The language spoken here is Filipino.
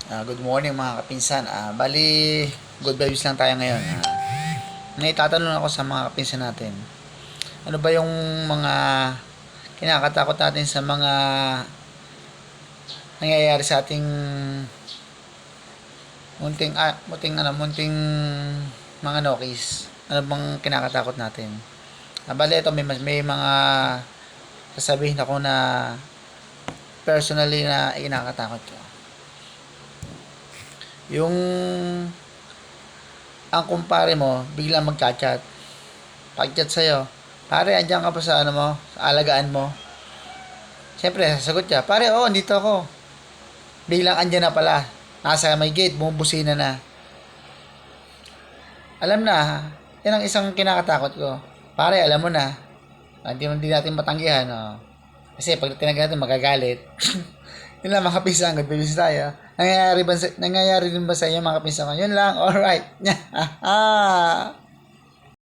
Good morning mga kapinsan. Bali, good vibes lang tayo ngayon. May tatanong ako sa mga kapinsan natin. Ano ba yung mga kinakatakot natin sa mga nangyayari sa ating munting mga nokis? Ano bang kinakatakot natin? Bali, ito may mga sasabihin ako na personally na kinakatakot ko. Yung ang kumpare mo biglang magchat-chat. Pag-chat sa'yo, pare, andyan ka pa sa ano mo, sa alagaan mo. Siyempre, sasagot siya, pare, andito ako. Biglang andyan na pala. Nasa may gate, bumubusina na. Alam na, yan ang isang kinakatakot ko. Pare, alam mo na. Hindi natin matanggihan. Kasi pag tinanggihan natin, magagalit. Yun lang mga kapisang, good vibes tayo. Nangyayari din ba sa inyo mga kapisang? Yun lang, alright.